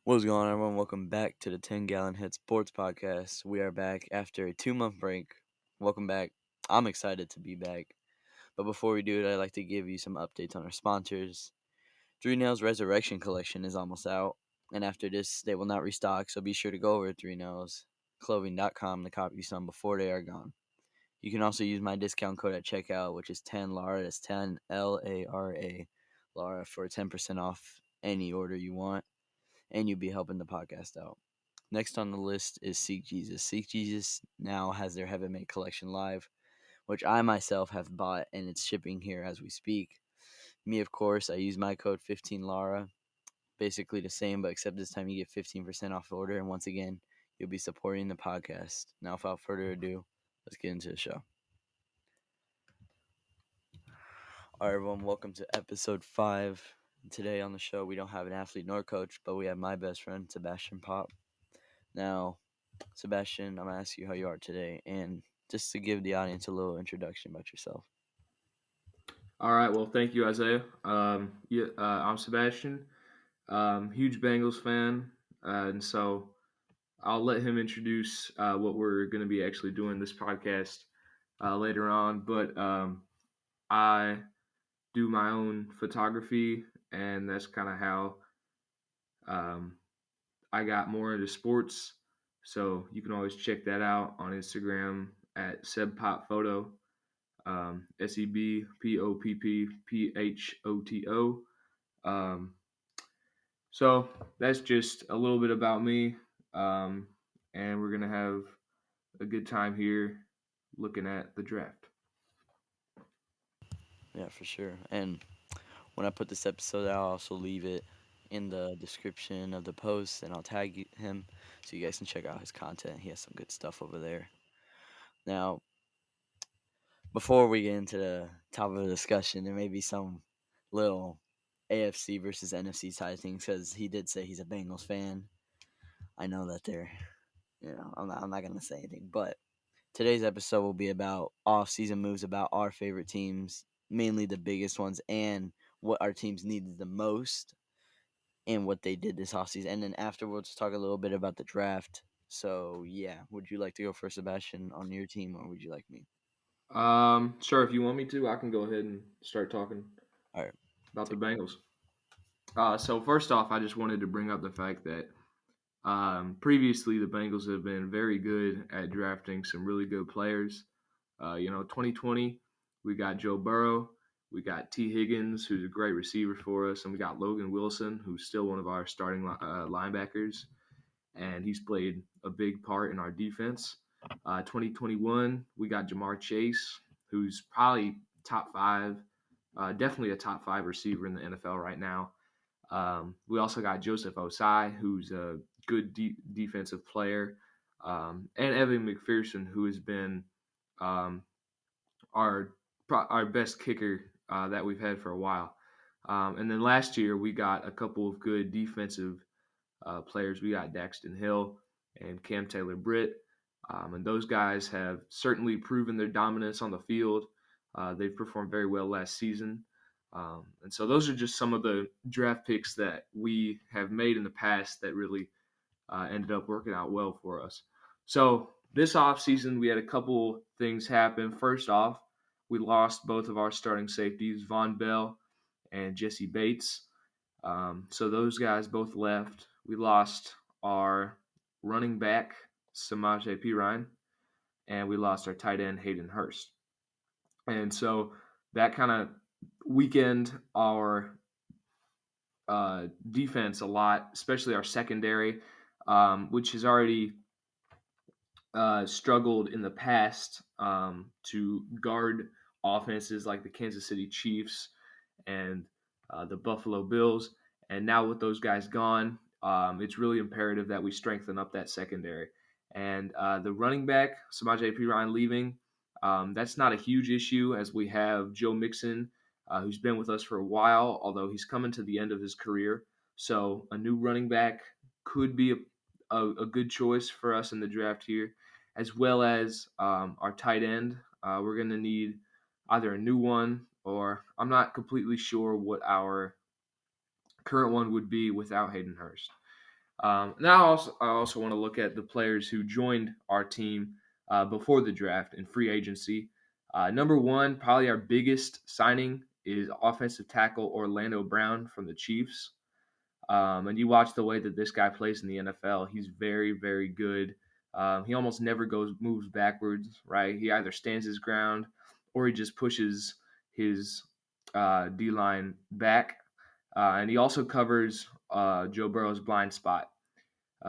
What's going on, everyone? Welcome back to the 10 Gallon Head Sports Podcast. We are back after a 2 month break. Welcome back. I'm excited to be back. But before we do it, I'd like to give you some updates on our sponsors. Three Nails Resurrection Collection is almost out, and after this, they will not restock, so be sure to go over to 3nailsclothing.com to copy some before they are gone. You can also use my discount code at checkout, which is 10LARA. That's 10 LARA, Lara, for 10% off any order you want, and you'll be helping the podcast out. Next on the list is Seek Jesus. Seek Jesus now has their Heaven Made collection live, which I myself have bought, and it's shipping here as we speak. Me, of course, I use my code 15LARA. Basically the same, but except this time you get 15% off the order, and once again, you'll be supporting the podcast. Now, without further ado, let's get into the show. All right, everyone, welcome to episode 5. Today on the show, we don't have an athlete nor coach, but we have my best friend, Sebastian Popp. Now, Sebastian, I'm going to ask you how you are today, and just to give the audience a little introduction about yourself. All right. Well, thank you, Isaiah. I'm Sebastian. Huge Bengals fan, and so I'll let him introduce what we're going to be actually doing this podcast later on. But I do my own photography, and that's kind of how um, I got more into sports. So you can always check that out on Instagram at SebPopPhoto. SebPoppPhoto. So that's just a little bit about me. Um, and we're going to have a good time here looking at the draft. Yeah, for sure. And when I put this episode out, I'll also leave it in the description of the post, and I'll tag him so you guys can check out his content. He has some good stuff over there. Now, before we get into the top of the discussion, there may be some little AFC versus NFC side of things because he did say he's a Bengals fan. I know that I'm not going to say anything, but today's episode will be about off-season moves, about our favorite teams, mainly the biggest ones, and what our teams needed the most and what they did this offseason. And then afterwards, talk a little bit about the draft. So, yeah, would you like to go first, Sebastian, on your team, or would you like me? Sure, if you want me to, I can go ahead and start talking All right, about the take it away. Bengals. So first off, I just wanted to bring up the fact that previously the Bengals have been very good at drafting some really good players. 2020, we got Joe Burrow, we got T. Higgins, who's a great receiver for us, and we got Logan Wilson, who's still one of our starting linebackers, and he's played a big part in our defense. 2021, we got Jamar Chase, who's probably top five, definitely a top five receiver in the NFL right now. We also got Joseph Osai, who's a good defensive player, and Evan McPherson, who has been um, our our best kicker that we've had for a while. And then last year we got a couple of good defensive players. We got Daxton Hill and Cam Taylor Britt, and those guys have certainly proven their dominance on the field. They've performed very well last season. And so those are just some of the draft picks that we have made in the past that really ended up working out well for us. So this offseason, we had a couple things happen. First off, we lost both of our starting safeties, Von Bell and Jesse Bates. So those guys both left. We lost our running back, Samaje Perine, and we lost our tight end, Hayden Hurst. And so that kind of weakened our defense a lot, especially our secondary, which has already struggled in the past to guard offenses like the Kansas City Chiefs and the Buffalo Bills. And now with those guys gone, it's really imperative that we strengthen up that secondary. And the running back, Samaje Perine, leaving, that's not a huge issue as we have Joe Mixon, who's been with us for a while, although he's coming to the end of his career. So a new running back could be a good choice for us in the draft here, as well as our tight end. We're going to need either a new one or I'm not completely sure what our current one would be without Hayden Hurst. Now I also want to look at the players who joined our team before the draft and free agency. Number one, probably our biggest signing is offensive tackle Orlando Brown from the Chiefs. And you watch the way that this guy plays in the NFL. He's very, very good. He almost never moves backwards, right? He either stands his ground or he just pushes his D line back. And he also covers Joe Burrow's blind spot,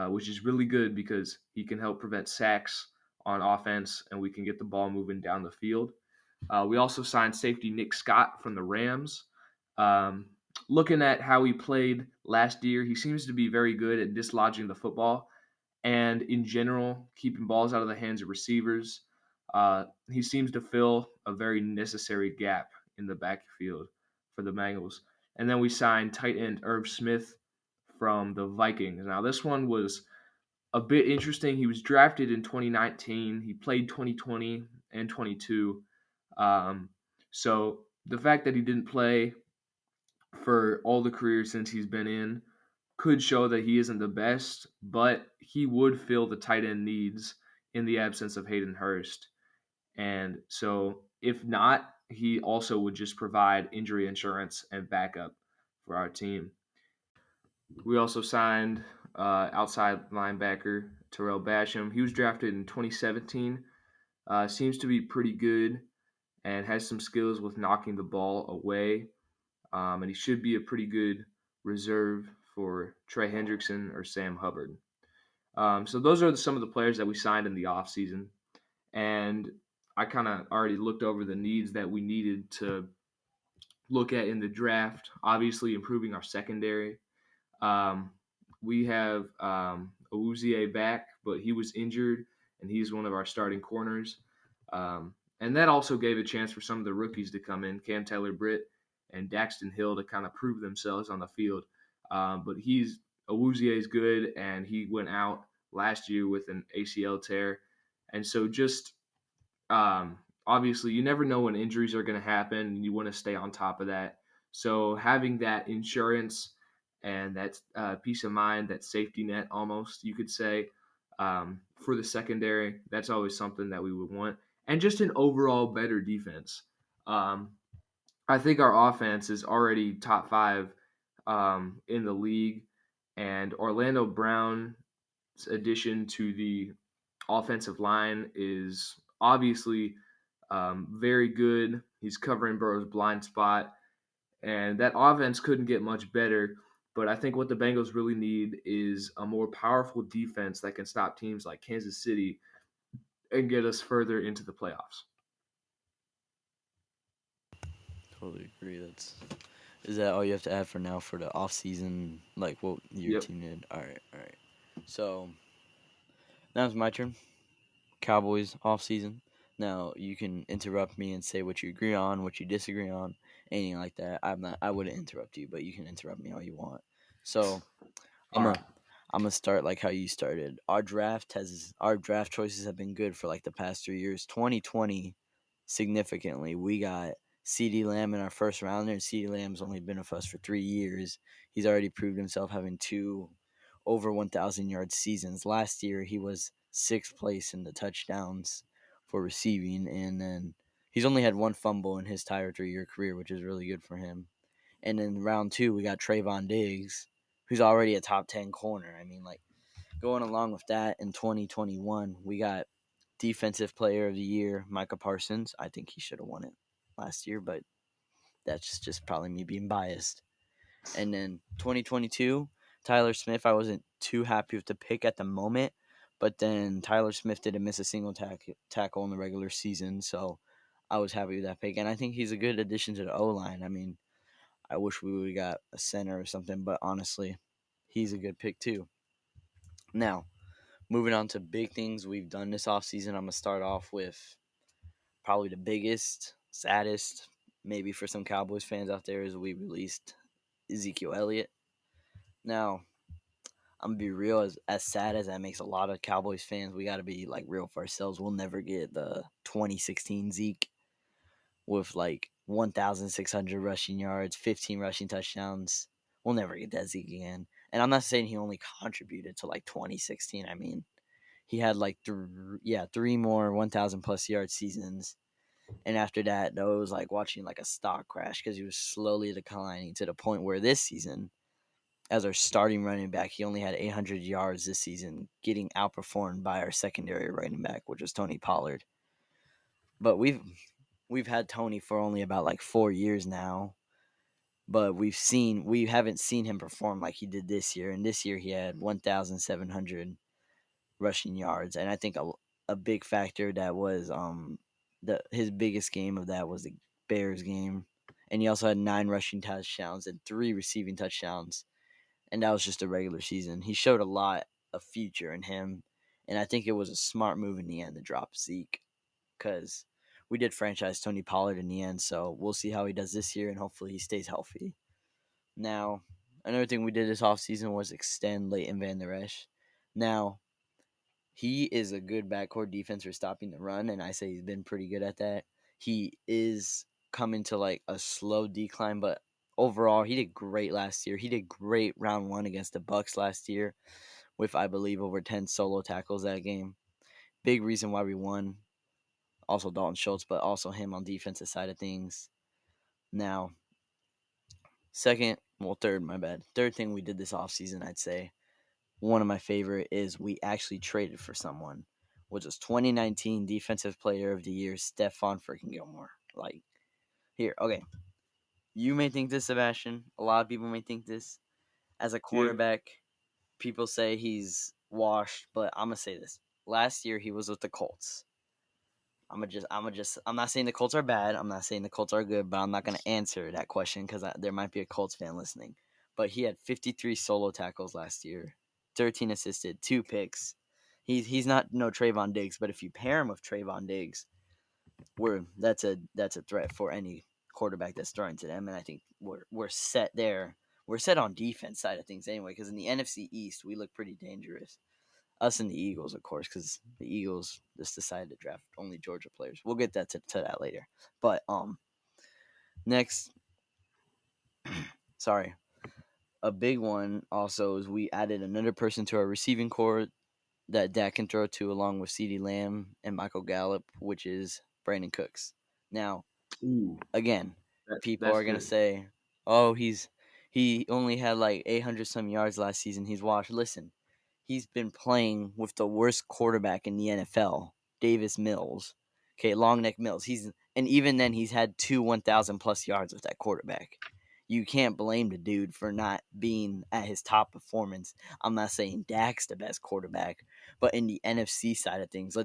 which is really good because he can help prevent sacks on offense and we can get the ball moving down the field. We also signed safety Nick Scott from the Rams. Um, Looking at how he played last year, he seems to be very good at dislodging the football and, in general, keeping balls out of the hands of receivers. He seems to fill a very necessary gap in the backfield for the Bengals. And then we signed tight end Irv Smith from the Vikings. Now, this one was a bit interesting. He was drafted in 2019. He played 2020 and 22. Um, so the fact that he didn't play for all the career since he's been in could show that he isn't the best, but he would fill the tight end needs in the absence of Hayden Hurst. And so if not, he also would just provide injury insurance and backup for our team. We also signed outside linebacker Terrell Basham. He was drafted in 2017. Seems to be pretty good and has some skills with knocking the ball away. And he should be a pretty good reserve for Trey Hendrickson or Sam Hubbard. So those are some of the players that we signed in the offseason. And I kind of already looked over the needs that we needed to look at in the draft. Obviously, improving our secondary. Um, we have Awuzie back, but he was injured, and he's one of our starting corners. And that also gave a chance for some of the rookies to come in, Cam Taylor-Britt and Daxton Hill, to kind of prove themselves on the field. But Awuzie is good, and he went out last year with an ACL tear. And so just obviously, you never know when injuries are going to happen, and you want to stay on top of that. So having that insurance and that peace of mind, that safety net, almost you could say, for the secondary, that's always something that we would want, and just an overall better defense. Um, I think our offense is already top five in the league, and Orlando Brown's addition to the offensive line is obviously very good. He's covering Burrow's blind spot, and that offense couldn't get much better. But I think what the Bengals really need is a more powerful defense that can stop teams like Kansas City and get us further into the playoffs. Totally agree. Is that all you have to add for now for the off season? Like what your Yep. team did? All right, all right. So now it's my turn. Cowboys off season. Now you can interrupt me and say what you agree on, what you disagree on, anything like that. I'm not. I wouldn't interrupt you, but you can interrupt me all you want. So I'm All a right. I'm gonna start like how you started. Our draft choices have been good for like the past 3 years. 2020, significantly, we got C.D. Lamb in our first rounder, and C.D. Lamb's only been with us for 3 years. He's already proved himself having two over 1,000 yard seasons. Last year, he was sixth place in the touchdowns for receiving, and then he's only had one fumble in his entire 3 year career, which is really good for him. And in round two, we got Trayvon Diggs, who's already a top 10 corner. I mean, like, going along with that, in 2021, we got Defensive Player of the Year, Micah Parsons. I think he should have won it last year, but that's just probably me being biased. And then 2022, Tyler Smith, I wasn't too happy with the pick at the moment, but then Tyler Smith didn't miss a single tackle in the regular season, so I was happy with that pick. And I think he's a good addition to the O line. I mean, I wish we would have got a center or something, but honestly, he's a good pick too. Now, moving on to big things we've done this offseason, I'm going to start off with probably the biggest, saddest, maybe for some Cowboys fans out there, is we released Ezekiel Elliott. Now, I'm going to be real, as sad as that makes a lot of Cowboys fans, we got to be like real for ourselves. We'll never get the 2016 Zeke with like 1,600 rushing yards, 15 rushing touchdowns. We'll never get that Zeke again. And I'm not saying he only contributed to like 2016. I mean, he had like three more 1,000 plus yard seasons. And after that, though, it was like watching like a stock crash because he was slowly declining to the point where this season, as our starting running back, he only had 800 yards this season, getting outperformed by our secondary running back, which was Tony Pollard. But we've had Tony for only about like 4 years now, but we haven't seen him perform like he did this year. And this year he had 1,700 rushing yards, and I think a big factor that was his biggest game of that was the Bears game, and he also had 9 rushing touchdowns and 3 receiving touchdowns, and that was just a regular season. He showed a lot of future in him, and I think it was a smart move in the end to drop Zeke because we did franchise Tony Pollard in the end, so we'll see how he does this year, and hopefully he stays healthy. Now, another thing we did this offseason was extend Leighton Van Der Esch. Now, he is a good backcourt defense for stopping the run, and I say he's been pretty good at that. He is coming to like a slow decline, but overall, he did great last year. He did great round one against the Bucks last year, with I believe over 10 solo tackles that game. Big reason why we won. Also Dalton Schultz, but also him on defensive side of things. Now, third, my bad. Third thing we did this offseason, I'd say one of my favorite is we actually traded for someone, which was 2019 Defensive Player of the Year, Stephon freaking Gilmore. Like, here, okay. You may think this, Sebastian. A lot of people may think this. As a Yeah. cornerback, people say he's washed, but I'm gonna say this. Last year he was with the Colts. I'm not saying the Colts are bad. I'm not saying the Colts are good, but I'm not gonna answer that question because there might be a Colts fan listening. But he had 53 solo tackles last year, 13 assisted, 2 picks. He's not no Trayvon Diggs, but if you pair him with Trayvon Diggs, that's a threat for any quarterback that's throwing to them, and I think we're set there. We're set on defense side of things anyway, because in the NFC East we look pretty dangerous. Us and the Eagles, of course, because the Eagles just decided to draft only Georgia players. We'll get to that later. But next, sorry, a big one also is we added another person to our receiving core that Dak can throw to, along with CeeDee Lamb and Michael Gallup, which is Brandon Cooks. Now, Ooh, again, people that's are gonna good. say, "Oh, he only had like 800 some yards last season. He's washed." Listen, he's been playing with the worst quarterback in the NFL, Davis Mills. Okay, Long Neck Mills. And even then he's had 1,000 plus yards with that quarterback. You can't blame the dude for not being at his top performance. I'm not saying Dak's the best quarterback, but in the NFC side of things,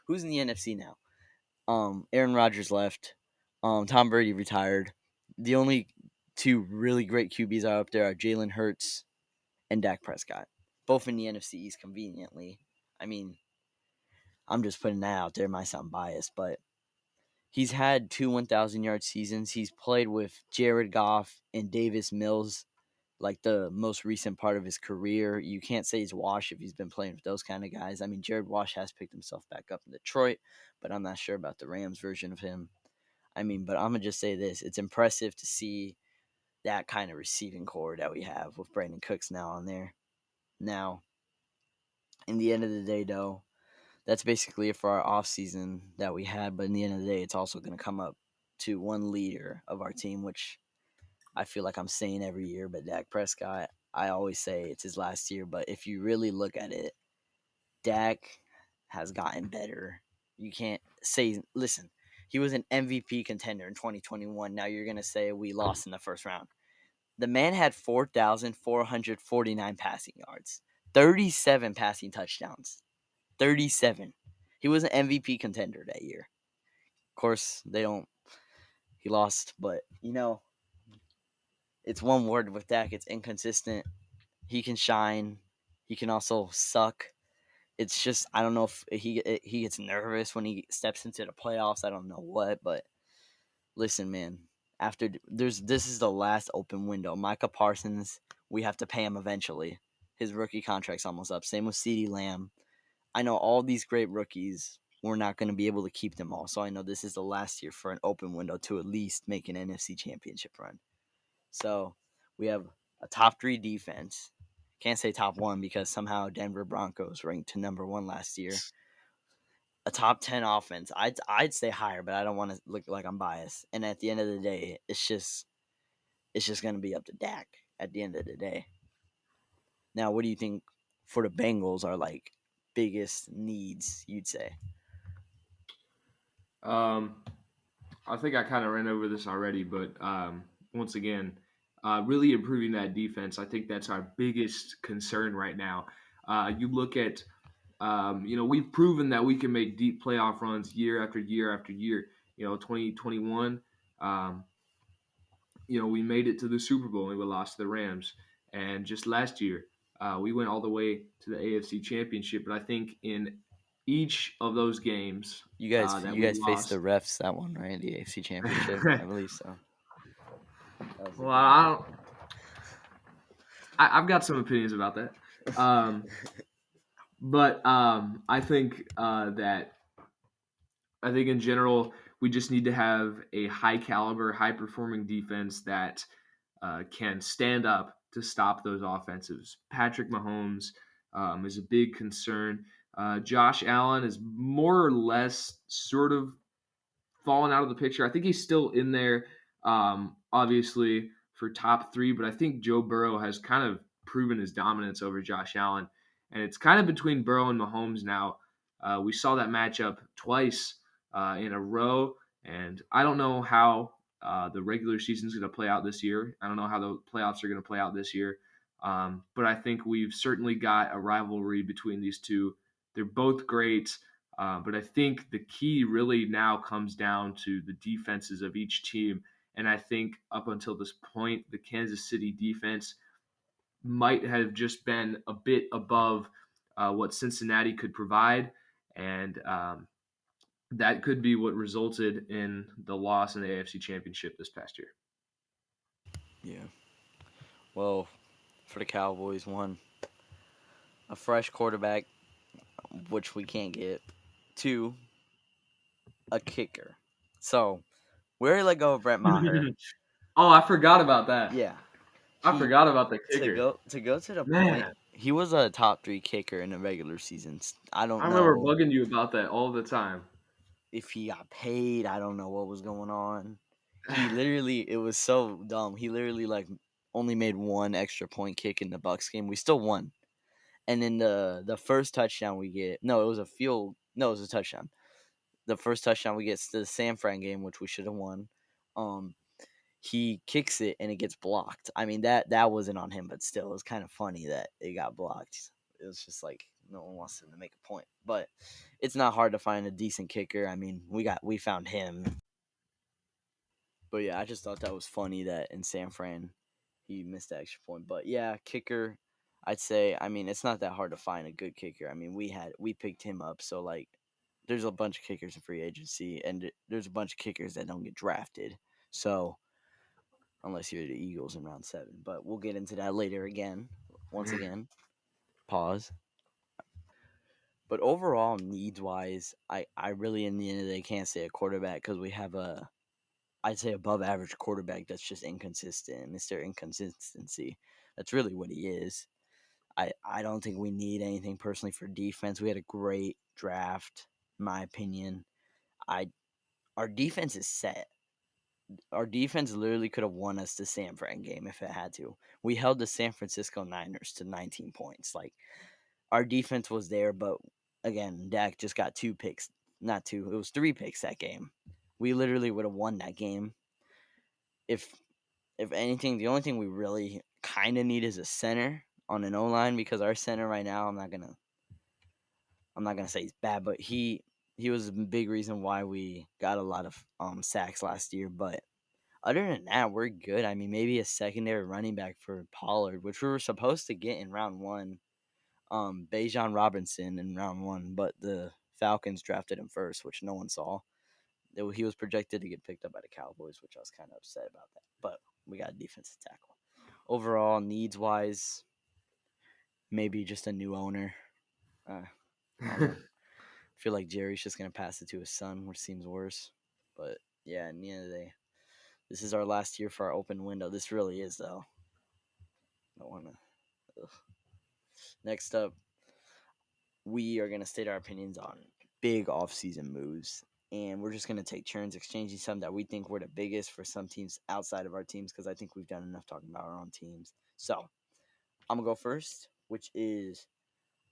who's in the NFC now? Aaron Rodgers left. Tom Brady retired. The only two really great QBs are up there are Jalen Hurts and Dak Prescott, both in the NFC East conveniently. I mean, I'm just putting that out there. It might sound biased, but he's had 1,000 yard seasons. He's played with Jared Goff and Davis Mills, like the most recent part of his career. You can't say he's washed if he's been playing with those kind of guys. I mean, Jared Wash has picked himself back up in Detroit, but I'm not sure about the Rams version of him. I mean, but I'm gonna just say this: it's impressive to see that kind of receiving core that we have with Brandon Cooks now on there. Now, in the end of the day, though, that's basically it for our off season that we had. But in the end of the day, it's also going to come up to one leader of our team, which I feel like I'm saying every year. But Dak Prescott, I always say it's his last year. But if you really look at it, Dak has gotten better. You can't say, listen, he was an MVP contender in 2021. Now you're going to say we lost in the first round. The man had 4,449 passing yards, 37 passing touchdowns. 37. He was an MVP contender that year. Of course, he lost, but it's one word with Dak. It's inconsistent. He can shine. He can also suck. It's just I don't know if he gets nervous when he steps into the playoffs. I don't know what, but listen, man. This is the last open window. Micah Parsons, we have to pay him eventually. His rookie contract's almost up. Same with CeeDee Lamb. I know all these great rookies. We're not going to be able to keep them all. So I know this is the last year for an open window to at least make an NFC championship run. So we have a top 3 defense. Can't say top 1 because somehow Denver Broncos ranked to number 1 last year. A top 10 offense. I'd say higher, but I don't want to look like I'm biased. And at the end of the day, it's just going to be up to Dak at the end of the day. Now, what do you think for the Bengals are like biggest needs, you'd say? Um, I think I kind of ran over this already, but once again, really improving that defense. I think that's our biggest concern right now. You look at, we've proven that we can make deep playoff runs year after year after year. 2021, we made it to the Super Bowl and we lost to the Rams. And just last year, we went all the way to the AFC Championship. But I think in each of those games You guys that you we guys faced the lost, refs that one, right? The AFC Championship, I believe so. That was a well, good one. I don't. I've got some opinions about that. But I think in general we just need to have a high caliber, high performing defense that can stand up to stop those offensives. Patrick Mahomes is a big concern. Josh Allen is more or less sort of fallen out of the picture. I think he's still in there, obviously for top 3, but I think Joe Burrow has kind of proven his dominance over Josh Allen, and it's kind of between Burrow and Mahomes now. We saw that matchup twice in a row, and I don't know how the regular season is going to play out this year. I don't know how the playoffs are going to play out this year, but I think we've certainly got a rivalry between these two. They're both great. But I think the key really now comes down to the defenses of each team. And I think up until this point, the Kansas City defense might have just been a bit above what Cincinnati could provide. And that could be what resulted in the loss in the AFC Championship this past year. Yeah. Well, for the Cowboys, one, a fresh quarterback, which we can't get. Two, a kicker. So we already let go of Brett Maher. Oh, I forgot about that. Yeah, I he forgot about the to kicker. go to the point. Man, He was a top 3 kicker in the regular seasons. I I don't remember know bugging you about that all the time. if he got paid. I don't know what was going on. He literally, it was so dumb. He literally like only made one extra point kick in the Bucks game. We still won. And then the first touchdown we get, no, it was a field, no, it was a touchdown. The first touchdown we get to the San Fran game, which we should have won. Um, he kicks it and it gets blocked. I mean that wasn't on him, but still, it was kind of funny that it got blocked. It was just like no one wants him to make a point, but it's not hard to find a decent kicker. I mean, we found him, but yeah, I just thought that was funny that in San Fran he missed the extra point. But yeah, kicker, I'd say. I mean, it's not that hard to find a good kicker. I mean, we picked him up, so like, there's a bunch of kickers in free agency, and there's a bunch of kickers that don't get drafted. So unless you're the Eagles in round 7. But we'll get into that later again. Once again, pause. But overall, needs wise, I really, in the end of the day, can't say a quarterback because we have I'd say above average quarterback that's just inconsistent. Mr. Inconsistency. That's really what he is. I don't think we need anything personally for defense. We had a great draft, in my opinion. I Our defense is set. Our defense literally could have won us the San Fran game if it had to. We held the San Francisco Niners to 19 points. Like, our defense was there, but again, Dak just got 2 picks. Not 2, it was 3 picks that game. We literally would have won that game. If if anything, the only thing we really kind of need is a center on an O line because our center right now, I'm not gonna say he's bad, but he was a big reason why we got a lot of sacks last year. But other than that, we're good. I mean, maybe a secondary running back for Pollard, which we were supposed to get in round 1. Bijan Robinson in round 1, but the Falcons drafted him first, which no one saw. He was projected to get picked up by the Cowboys, which I was kind of upset about that. But we got a defensive tackle. Overall, needs wise, maybe just a new owner. I don't know. I feel like Jerry's just gonna pass it to his son, which seems worse. But yeah, in the end of the day, this is our last year for our open window. This really is, though. Don't want to. Next up, we are going to state our opinions on big offseason moves. And we're just going to take turns exchanging some that we think were the biggest for some teams outside of our teams because I think we've done enough talking about our own teams. So I'm going to go first, which is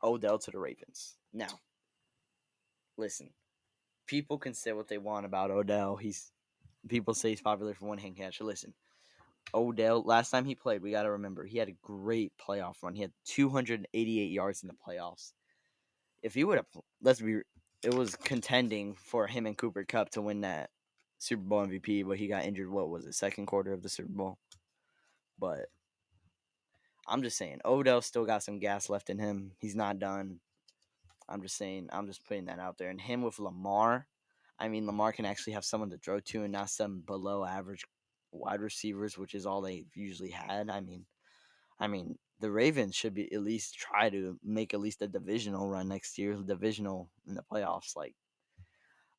Odell to the Ravens. Now, listen, people can say what they want about Odell. People say he's popular for one hand catcher. Listen, Odell, last time he played, we got to remember, he had a great playoff run. He had 288 yards in the playoffs. If he would have, it was contending for him and Cooper Kupp to win that Super Bowl MVP, but he got injured. What was it, second quarter of the Super Bowl? But I'm just saying, Odell still got some gas left in him. He's not done. I'm just saying, I'm just putting that out there. And him with Lamar, I mean, Lamar can actually have someone to throw to and not some below average wide receivers, which is all they've usually had. I mean, the Ravens should be at least try to make at least a divisional run next year, divisional in the playoffs. Like,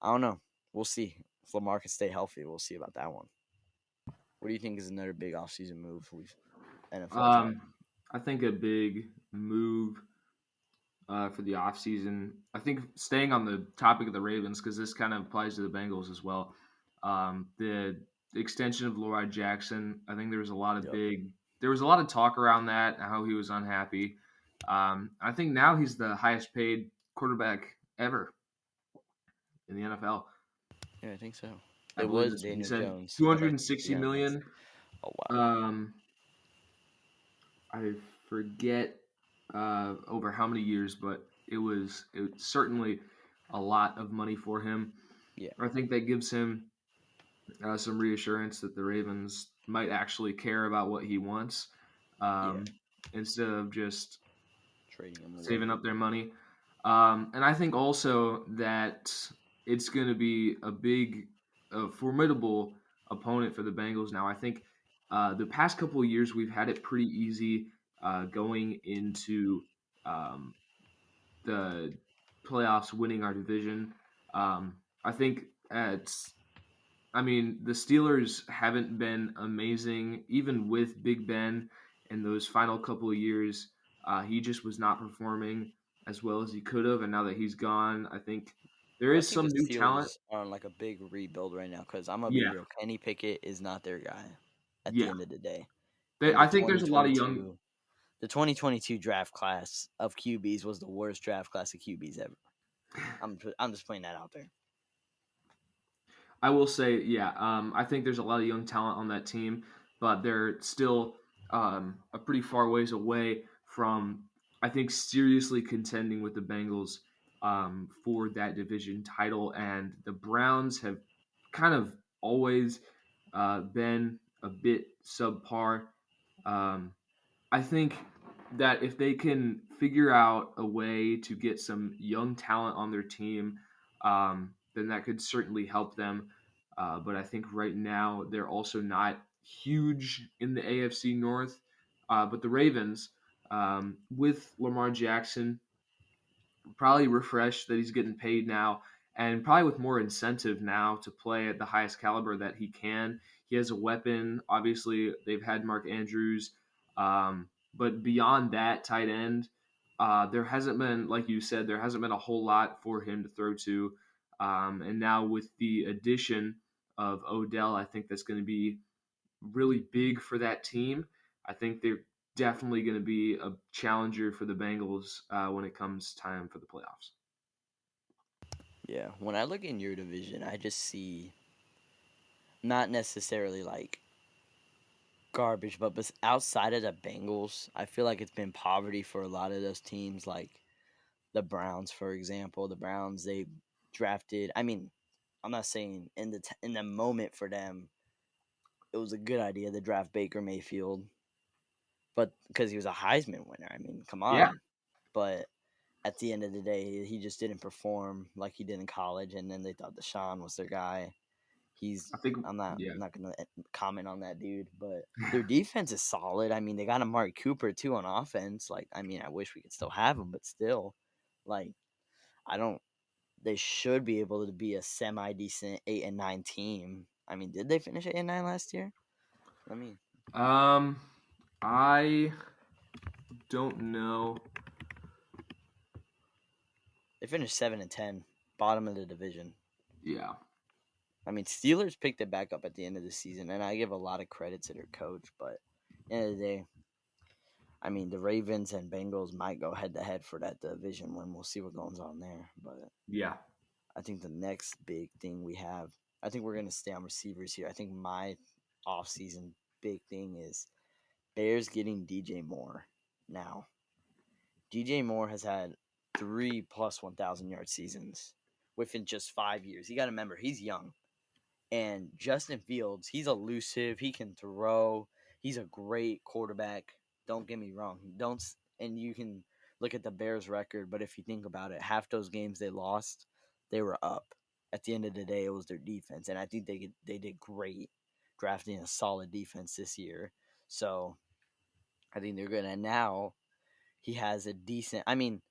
I don't know. We'll see. If Lamar can stay healthy, we'll see about that one. What do you think is another big offseason move we've NFL's had? I think a big move for the offseason. I think staying on the topic of the Ravens, because this kind of applies to the Bengals as well. The extension of Lamar Jackson. I think Yep. there was a lot of talk around that, how he was unhappy. I think now he's the highest paid quarterback ever in the NFL. Yeah, I think so. I It believe was that's what he Daniel said. Jones, but I think 260 yeah, million. oh wow. Um, I forget over how many years, but it was certainly a lot of money for him. Yeah, I think that gives him some reassurance that the Ravens might actually care about what he wants, yeah. um, instead of just Trading him away. saving up their money. And I think also that it's going to be a formidable opponent for the Bengals. Now, I think the past couple of years we've had it pretty easy going into um, the playoffs, winning our division. I think it's I mean, the Steelers haven't been amazing, even with Big Ben in those final couple of years. He just was not performing as well as he could have. And now that he's gone, I think there Well, I is think the some new talent. Steelers are on like a big rebuild right now because I'm gonna be Yeah, real. Kenny Pickett is not their guy at the yeah. end of the day, and I think there's a lot of young. the 2022 draft class of QBs was the worst draft class of QBs ever. I'm just putting that out there. I will say, yeah, I think there's a lot of young talent on that team, but they're still a pretty far ways away from, I think, seriously contending with the Bengals for that division title. And the Browns have kind of always been a bit subpar. Um, I think that if they can figure out a way to get some young talent on their team, then that could certainly help them. But I think right now they're also not huge in the AFC North. But the Ravens, with Lamar Jackson, probably refreshed that he's getting paid now, and probably with more incentive now to play at the highest caliber that he can. He has a weapon. Obviously, they've had Mark Andrews, but beyond that, tight end, there hasn't been, like you said, there hasn't been a whole lot for him to throw to. And now with the addition of Odell, I think that's going to be really big for that team. I think they're definitely going to be a challenger for the Bengals when it comes time for the playoffs. Yeah, when I look in your division, I just see not necessarily like garbage, but outside of the Bengals, I feel like it's been poverty for a lot of those teams, like the Browns, for example. The Browns they drafted. I mean, I'm not saying in the moment for them, it was a good idea to draft Baker Mayfield, but because he was a Heisman winner. I mean, come Yeah, on. But at the end of the day, he just didn't perform like he did in college, and then they thought Deshaun was their guy. He's I think. I'm not Yeah, I'm not gonna comment on that dude, but their defense is solid. I mean, they got Amari Cooper too on offense. Like, I mean, I wish we could still have him, but still, like, I don't. They should be able to be a semi decent 8-9 team. I mean, did they finish 8-9 last year? Let me. Um, I don't know. They finished 7-10, bottom of the division. Yeah. I mean, Steelers picked it back up at the end of the season, and I give a lot of credit to their coach. But at the end of the day, I mean, the Ravens and Bengals might go head to head for that division win. We'll see what goes on there. But Yeah. I think the next big thing we have, I think we're going to stay on receivers here. I think my offseason big thing is Bears getting DJ Moore now. DJ Moore has had 3+ 1,000 yard seasons within just 5 years. You got to remember, he's young. And Justin Fields, he's elusive. He can throw. He's a great quarterback. Don't get me wrong. Don't and you can look at the Bears record, but if you think about it, half those games they lost, they were up. At the end of the day, it was their defense, and I think they did great drafting a solid defense this year. So I think they're good. And now he has a decent. I mean,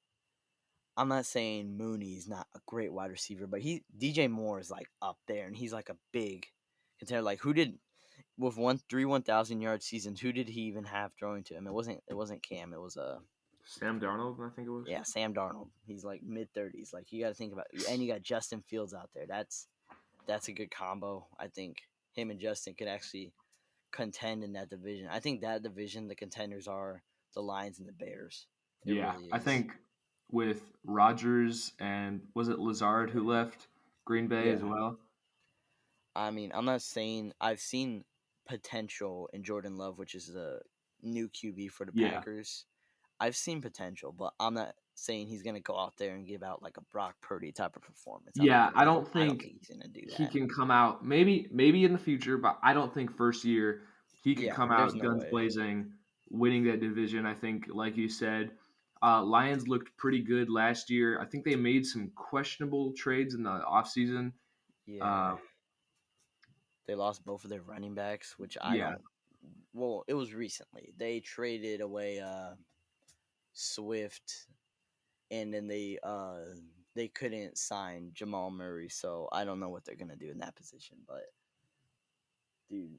I'm not saying Mooney's not a great wide receiver, but he DJ Moore is like up there, and he's like a big contender. Like who did with 1,000 yard seasons? Who did he even have throwing to him? It wasn't Cam. It was Sam Darnold, I think it was. yeah, Sam Darnold. He's like mid 30s. Like you got to think about, and you got Justin Fields out there. That's a good combo. I think him and Justin could actually contend in that division. I think that division, the contenders are the Lions and the Bears. It Yeah. really I is. think with Rodgers and was it Lazard who left Green Bay as Yeah. well? I mean, I'm not saying I've seen potential in Jordan Love, which is the new QB for the Yeah. Packers. I've seen potential, but I'm not saying he's gonna go out there and give out like a Brock Purdy type of performance. Yeah, I don't I don't think think he's gonna do he that. can come out. Maybe in the future, but I don't think first year he could Yeah, come there's out no guns way. blazing, winning that division. I think, like you said, Lions looked pretty good last year. I think they made some questionable trades in the offseason. Yeah, Uh, they lost both of their running backs, which I yeah, don't. Well, it was recently. They traded away Swift, and then they couldn't sign Jamal Murray, so I don't know what they're gonna do in that position. But dude,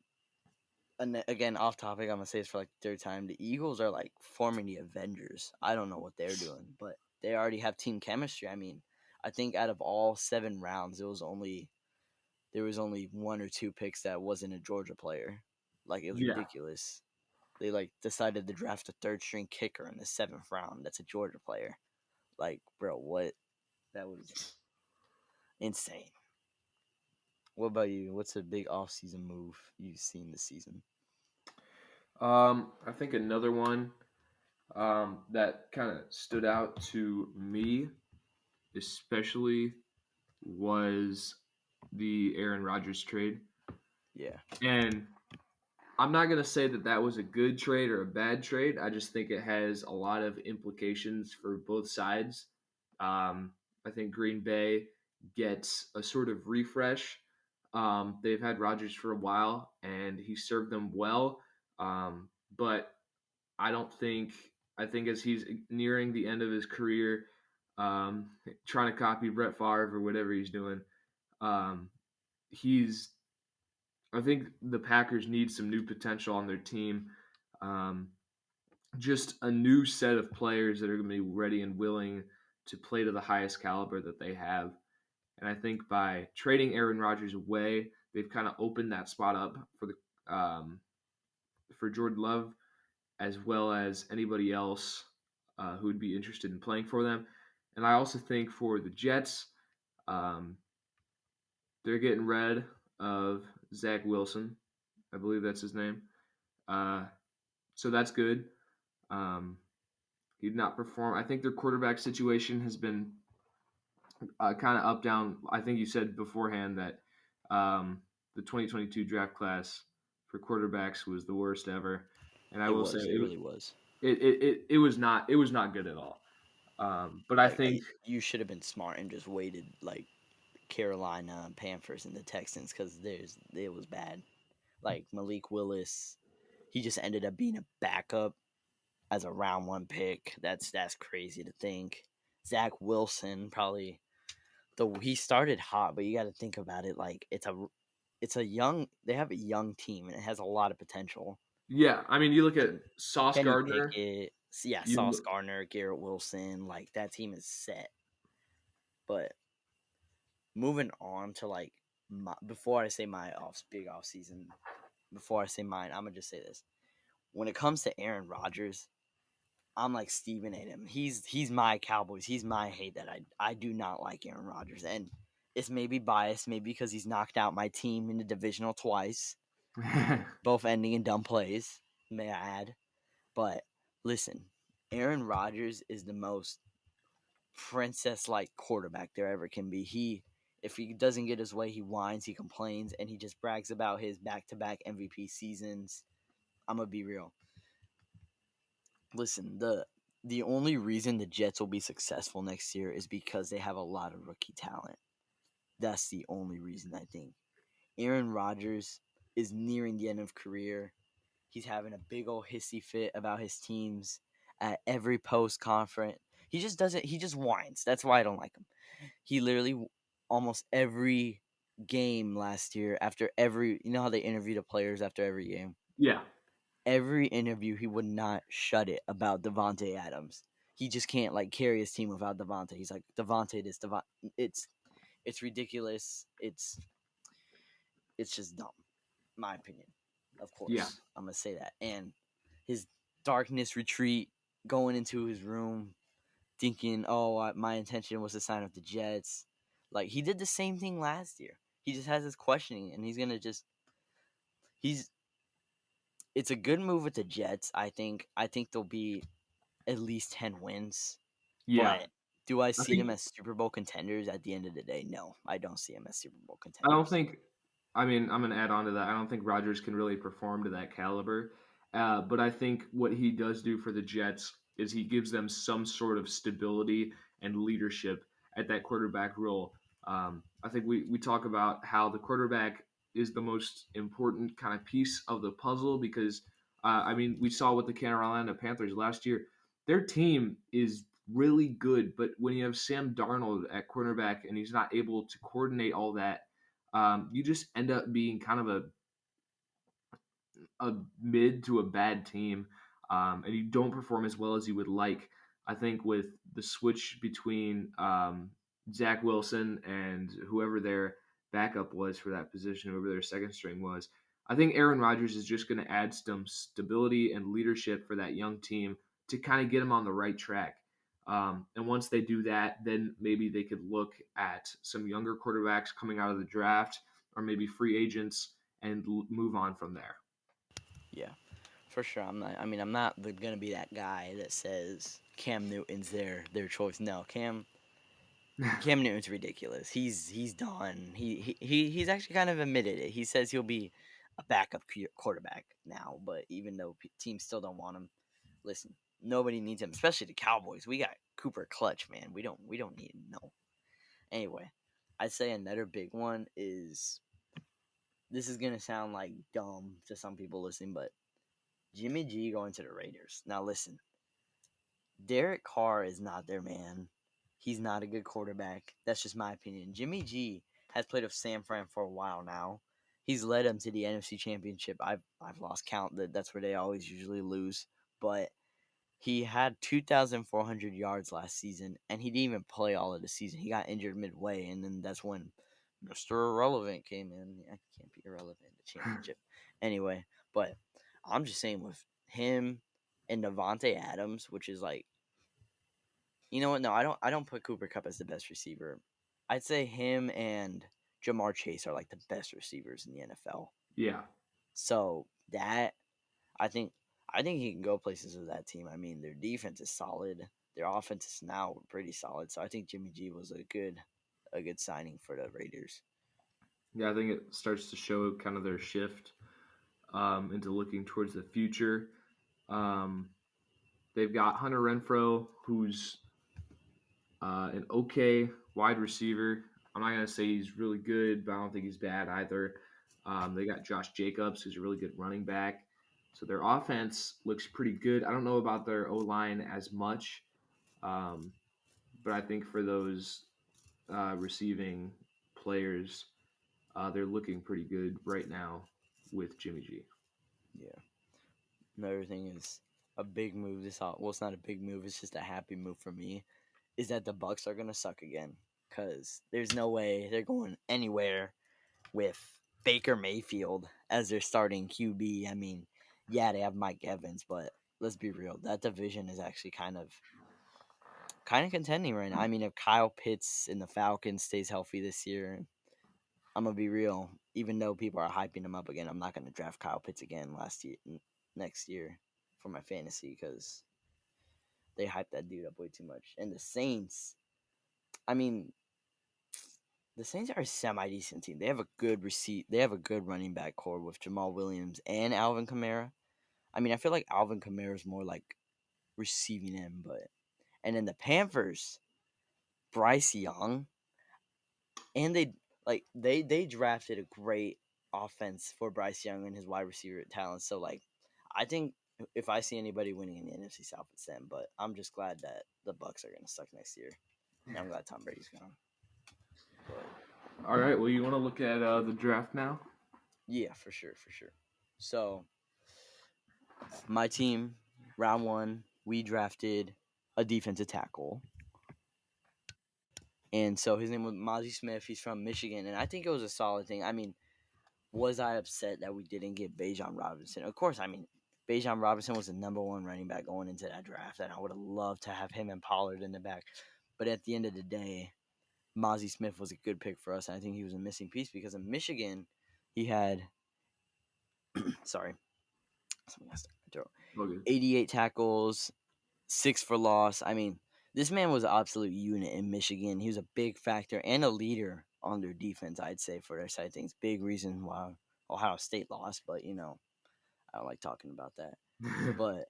and again, off topic, I'm gonna say this for like the third time. The Eagles are like forming the Avengers. I don't know what they're doing, but they already have team chemistry. I mean, I think out of all 7 rounds, there was only one or two picks that wasn't a Georgia player. Like it was yeah. ridiculous. They like decided to draft a third string kicker in the 7th round. That's a Georgia player. Like, bro, what? That was insane. What about you? What's a big off-season move you've seen this season? I think another one that kind of stood out to me, especially, was the Aaron Rodgers trade, Yeah, and I'm not gonna say that that was a good trade or a bad trade. I just think it has a lot of implications for both sides. I think Green Bay gets a sort of refresh. They've had Rodgers for a while, and he served them well. But I don't think I think as he's nearing the end of his career, trying to copy Brett Favre or whatever he's doing, um, he's I think the Packers need some new potential on their team. Um, just a new set of players that are going to be ready and willing to play to the highest caliber that they have. And I think by trading Aaron Rodgers away, they've kind of opened that spot up for Jordan Love as well as anybody else who would be interested in playing for them. And I also think for the Jets, um, they're getting rid of Zach Wilson. I believe that's his name. Uh, so that's good. Um, he did not perform. I think their quarterback situation has been kind of up down. I think you said beforehand that the 2022 draft class for quarterbacks was the worst ever, and I it will say was. It really was. it was not good at all. But I Like think you should have been smart and just waited like Carolina Panthers and the Texans because it was bad. Like Malik Willis, he just ended up being a backup as a round one pick. That's crazy to think. Zach Wilson probably the he started hot, but you got to think about it. Like it's a young they have a young team and it has a lot of potential. Yeah, I mean, you look at Sauce Kenny Gardner. Pickett, yeah, Sauce You Gardner, Garrett Wilson, like that team is set. But moving on to like before I say my big off season, before I say mine, I'm gonna just say this: when it comes to Aaron Rodgers, I'm like Steven A. him. He's my Cowboys. He's my hate that I do not like Aaron Rodgers, and it's maybe biased, maybe because he's knocked out my team in the divisional twice, both ending in dumb plays. May I add? But listen, Aaron Rodgers is the most princess like quarterback there ever can be. If he doesn't get his way, he whines, he complains, and he just brags about his back to back MVP seasons. I'm gonna be real. Listen, the only reason the Jets will be successful next year is because they have a lot of rookie talent. That's the only reason I think. Aaron Rodgers is nearing the end of career. He's having a big old hissy fit about his teams at every post conference. He just doesn't. He just whines. That's why I don't like him. He literally almost every game last year after every you know how they interview the players after every game. yeah, Every interview he would not shut it about Devonte Adams. He just can't like carry his team without Devonte. He's like Devonte this Devonte. It's ridiculous. It's just dumb. My opinion. Of yeah. course, I'm gonna say that. And his darkness retreat, going into his room, thinking, "Oh, my intention was to sign up the Jets." Like he did the same thing last year. He just has this questioning, and he's gonna just he's. It's a good move with the Jets. I think they'll be at least 10 wins. Yeah, But do I I see think them as Super Bowl contenders at the end of the day? No, I don't see them as Super Bowl I don't contenders. think. I mean, I'm gonna add on to that. I don't think Rodgers can really perform to that caliber. But I think what he does do for the Jets is he gives them some sort of stability and leadership at that quarterback role. I think we talk about how the quarterback is the most important kind of piece of the puzzle because I mean we saw with the Carolina Panthers last year, their team is really good, but when you have Sam Darnold at quarterback and he's not able to coordinate all that, you just end up being kind of a mid to a bad team, and you don't perform as well as you would like. I think with the switch between Zach Wilson and whoever their backup was for that position, whoever their second string was, I think Aaron Rodgers is just going to add some stability and leadership for that young team to kind of get them on the right track. And once they do that, then maybe they could look at some younger quarterbacks coming out of the draft or maybe free agents and move on from there. Yeah, for sure. I'm not. I mean, I'm not gonna be that guy that says Cam Newton's their choice. No, Cam Newton's ridiculous. He's done. He's actually kind of admitted it. He says he'll be a backup quarterback now, but even though teams still don't want him, listen, nobody needs him, especially the Cowboys. We got Cooper Clutch, man. We don't need him. No. Anyway, I'd say another big one is this is gonna sound like dumb to some people listening, but Jimmy G going to the Raiders. Now listen, Derek Carr is not their man. He's not a good quarterback. That's just my opinion. Jimmy G has played with San Fran for a while now. He's led them to the NFC Championship. I've lost count. That's where they always usually lose. But he had 2,400 yards last season, and he didn't even play all of the season. He got injured midway, and then that's when Mr. Irrelevant came in. I can't be irrelevant in the championship. Anyway, but I'm just saying with him and Devonte Adams, which is like, you know what? No, I don't put Cooper Cup as the best receiver. I'd say him and Jamar Chase are like the best receivers in the NFL. Yeah, So that I think I think he can go places with that team. I mean, their defense is solid. Their offense is now pretty solid. So I think Jimmy G was a good signing for the Raiders. yeah, I think it starts to show kind of their shift into looking towards the future. Um, they've got Hunter Renfro, who's an okay wide receiver. I'm not gonna say he's really good, but I don't think he's bad either. They got Josh Jacobs, who's a really good running back. So their offense looks pretty good. I don't know about their O line as much, um, but I think for those receiving players, they're looking pretty good right now with Jimmy G. Yeah. another thing is a big move. Well, it's not a big move. It's just a happy move for me. Is that the Bucks are gonna suck again? Cause there's no way they're going anywhere with Baker Mayfield as their starting QB. I mean, yeah, they have Mike Evans, but let's be real. That division is actually kind of contending right now. I mean, if Kyle Pitts in the Falcons stays healthy this year, I'm gonna be real. Even though people are hyping him up again, I'm not gonna draft Kyle Pitts again next year for my fantasy because they hyped that dude up way too much. And the Saints, I mean, the Saints are a semi decent team. They have a good receipt. They have a good running back core with Jamal Williams and Alvin Kamara. I mean, I feel like Alvin Kamara is more like receiving him, but and then the Panthers, Bryce Young, and they drafted a great offense for Bryce Young and his wide receiver talent. So like, I think if I see anybody winning in the NFC South, it's them. But I'm just glad that the Bucks are gonna suck next year. And I'm glad Tom Brady's gone. But All right. Well, you want to look at the draft now? yeah, for sure, for sure. So my team, round one, we drafted a defensive tackle. And so his name was Mozzie Smith. He's from Michigan. And I think it was a solid thing. I mean, was I upset that we didn't get Bijan Robinson? Of course, I mean, Bijan Robinson was the number one running back going into that draft. And I would have loved to have him and Pollard in the back. But at the end of the day, Mozzie Smith was a good pick for us. And I think he was a missing piece because in Michigan, he had, sorry, something got stuck in my throat. Okay. 88 tackles, 6 for loss. I mean, this man was an absolute unit in Michigan. He was a big factor and a leader on their defense, I'd say, for their side of things. Big reason why Ohio State lost, but, I don't like talking about that. But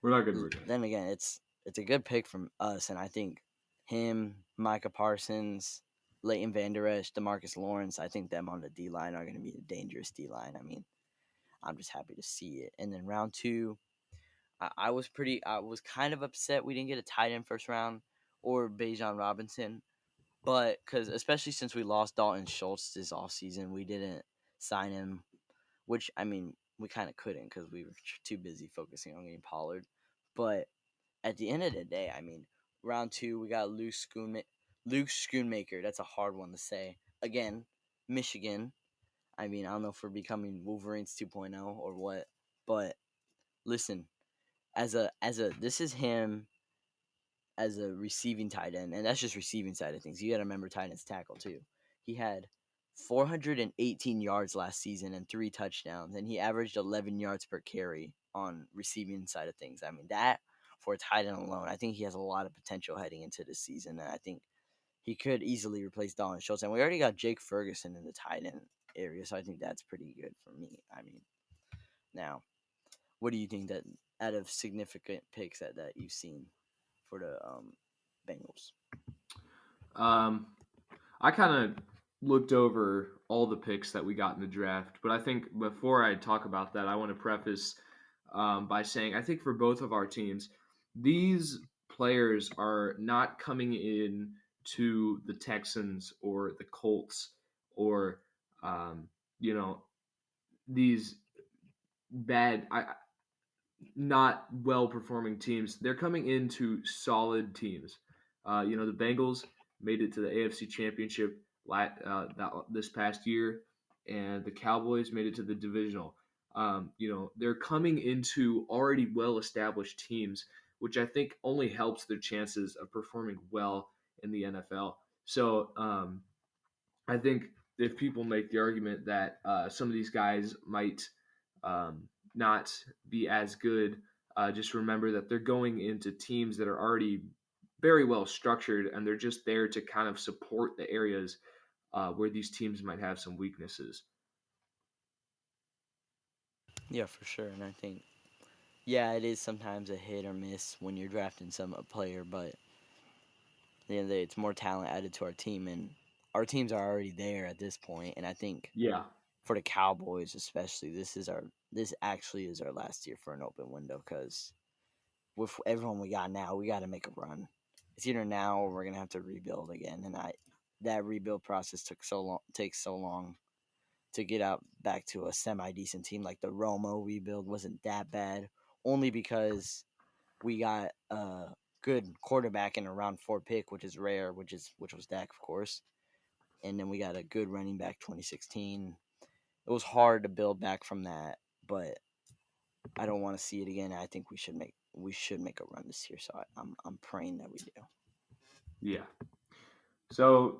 We're not gonna regret. then again, it's a good pick from us, and I think him, Micah Parsons, Leighton Vander Esch, DeMarcus Lawrence, I think them on the D-line are going to be a dangerous D-line. I mean, I'm just happy to see it. And then round two, I was kind of upset we didn't get a tight end first round or Bijan Robinson, but because especially since we lost Dalton Schultz this offseason, we didn't sign him, which I mean we kind of couldn't because we were too busy focusing on getting Pollard. But at the end of the day, I mean, round two we got Luke Schoonmaker. That's a hard one to say. Again, Michigan. I mean, I don't know if we're becoming Wolverines 2.0 or what, but listen, as a this is him as a receiving tight end, and that's just receiving side of things. You got to remember tight ends tackle too. He had 418 yards last season and 3 touchdowns, and he averaged 11 yards per carry on receiving side of things. I mean that for a tight end alone, I think he has a lot of potential heading into this season, and I think he could easily replace Dalton Schultz. And we already got Jake Ferguson in the tight end area, so I think that's pretty good for me. I mean, now what do you think that out of significant picks that you've seen for the Bengals? Um, I kind of looked over all the picks that we got in the draft, but I think before I talk about that, I want to preface by saying I think for both of our teams, these players are not coming in to the Texans or the Colts or um, you know these bad, not well performing teams. They're coming into solid teams. The Bengals made it to the AFC Championship this past year, and the Cowboys made it to the divisional. They're coming into already well established teams, which I think only helps their chances of performing well in the NFL. So I think if people make the argument that some of these guys might um, not be as good, just remember that they're going into teams that are already very well structured, and they're just there to kind of support the areas where these teams might have some weaknesses. Yeah, for sure. And I think, yeah, it is sometimes a hit or miss when you're drafting a player, but at the end of the day, it's more talent added to our team, and our teams are already there at this point. And I think Yeah, for the Cowboys, especially, this actually is our last year for an open window because with everyone we got now, we got to make a run. It's either now or we're gonna have to rebuild again, and that rebuild process takes so long to get out back to a semi decent team. Like the Romo rebuild wasn't that bad, only because we got a good quarterback in a round 4 pick, which is rare, which was Dak, of course. And then we got a good running back 2016. It was hard to build back from that, but I don't want to see it again. I think we should make a run this year, so I'm praying that we do. Yeah. So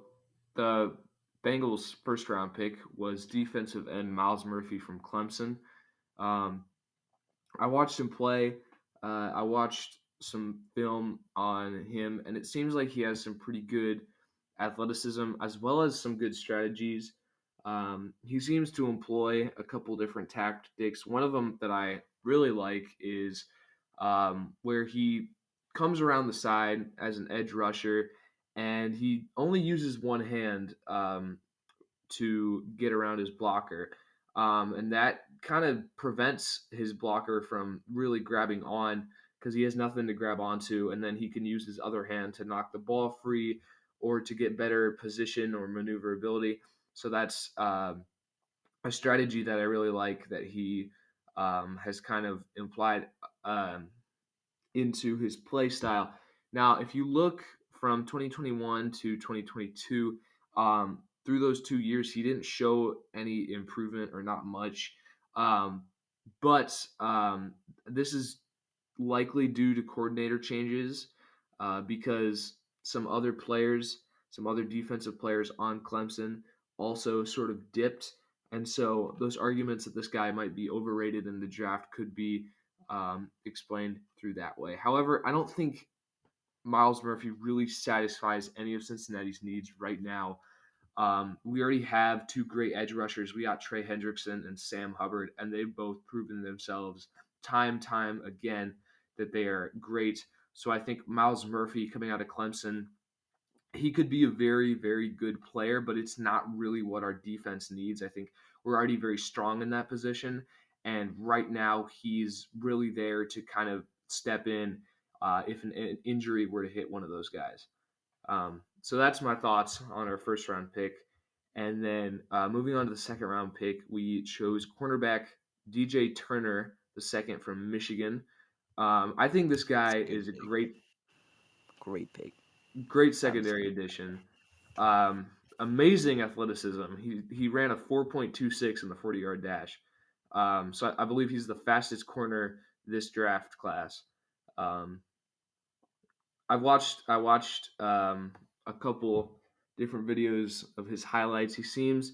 the Bengals' first round pick was defensive end Miles Murphy from Clemson. Um, I watched him play. I watched some film on him, and it seems like he has some pretty good athleticism as well as some good strategies. He seems to employ a couple different tactics. One of them that I really like is where he comes around the side as an edge rusher, and he only uses one hand to get around his blocker. And that kind of prevents his blocker from really grabbing on because he has nothing to grab onto. And then he can use his other hand to knock the ball free or to get better position or maneuverability. So that's a strategy that I really like that he has kind of implied um, into his play style. Now, if you look from 2021 to 2022, through those 2 years, he didn't show any improvement or not much. Um, but this is likely due to coordinator changes because some other players, some other defensive players on Clemson also sort of dipped. And so those arguments that this guy might be overrated in the draft could be explained through that way. However, I don't think Miles Murphy really satisfies any of Cincinnati's needs right now. We already have two great edge rushers. We got Trey Hendrickson and Sam Hubbard, and they've both proven themselves time again that they are great. So I think Miles Murphy coming out of Clemson, he could be a very good player, but it's not really what our defense needs. I think we're already very strong in that position, and right now he's really there to kind of step in if an injury were to hit one of those guys. So that's my thoughts on our first round pick. And then moving on to the second round pick, we chose cornerback DJ Turner, the second from Michigan. I think this It's guy a good is a pick. Great pick. great Honestly. secondary addition. Um, Amazing athleticism. He ran a 4.26 in the 40-yard dash. So I believe he's the fastest corner this draft class. Um, I watched a couple different videos of his highlights. He seems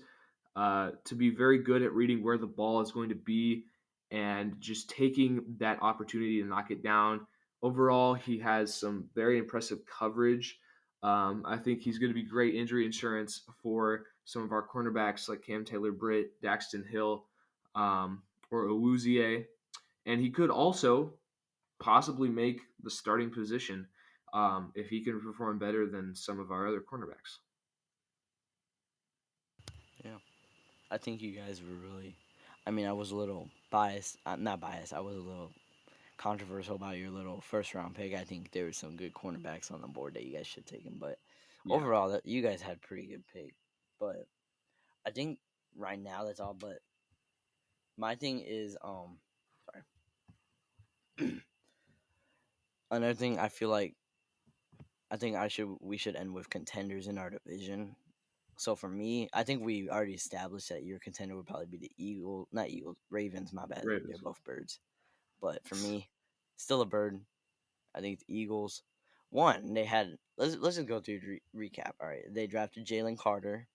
to be very good at reading where the ball is going to be and just taking that opportunity to knock it down. Overall, he has some very impressive coverage. I think he's going to be great injury insurance for some of our cornerbacks like Cam Taylor-Britt, Daxton Hill, or Awuzie. And he could also possibly make the starting position if he can perform better than some of our other cornerbacks. Yeah. I think you guys were really. I mean, I was a little biased. Not biased. I was a little controversial about your little first round pick. I think there were some good cornerbacks on the board that you guys should take them. But Yeah, overall, that you guys had pretty good pick. But I think right now that's all. But my thing is, sorry. Another thing I feel like I think we should end with contenders in our division. So for me, I think we already established that your contender would probably be the Eagles, not Eagles, Ravens. My bad, they're Ravens. both birds. But for me, still a bird. I think the Eagles. One, they had. Let's just go through the recap. All right, they drafted Jalen Carter.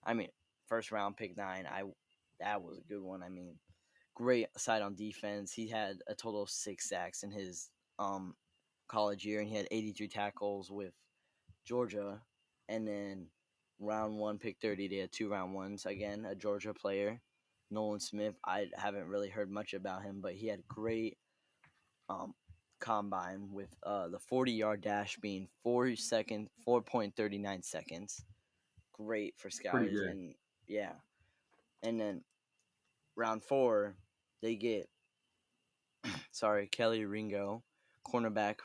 I mean, first round pick 9. That was a good one. I mean, great side on defense. He had a total of 6 sacks in his college year, and he had 83 tackles with Georgia. And then round 1, pick 30, they had 2 round 1s. Again, a Georgia player, Nolan Smith. I haven't really heard much about him, but he had great um, combine with the 40-yard dash being 4.39 seconds. Great for Pretty scouters. good. And yeah. And then round 4, they get, Kelly Ringo, cornerback,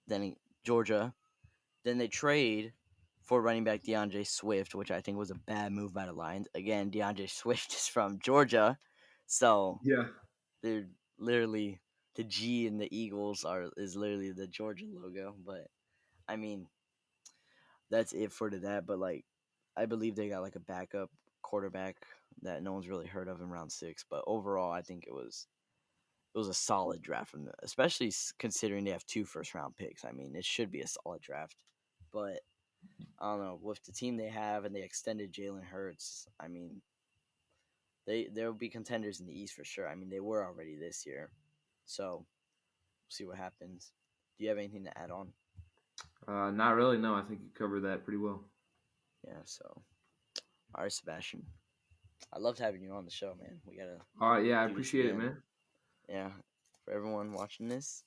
then Georgia. Then they trade for running back DeAndre Swift, which I think was a bad move by the Lions. Again, DeAndre Swift is from Georgia, so Yeah. they're literally the G in the Eagles is literally the Georgia logo. But I mean, that's it for that. But like, I believe they got like a backup quarterback that no one's really heard of in round 6. But overall, I think it was a solid draft from them, especially considering they have 2 first-round picks. I mean, it should be a solid draft. But I don't know, with the team they have and they extended Jalen Hurts. I mean, they'll be contenders in the East for sure. I mean, they were already this year, so we'll see what happens. Do you have anything to add on? Not really. No, I think you covered that pretty well. Yeah. So, all right, Sebastian. I loved having you on the show, man. We gotta All right. Yeah, I do this appreciate it, again. man. Yeah. For everyone watching this,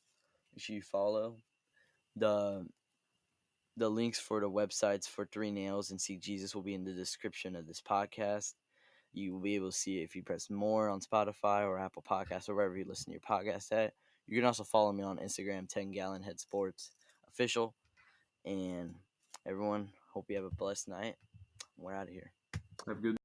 make sure you follow the the links for the websites for Three Nails and Seek Jesus will be in the description of this podcast. You will be able to see it if you press more on Spotify or Apple Podcasts or wherever you listen to your podcast at. You can also follow me on Instagram, 10 Gallon Head Sports Official. And everyone, hope you have a blessed night. We're out of here. Have a good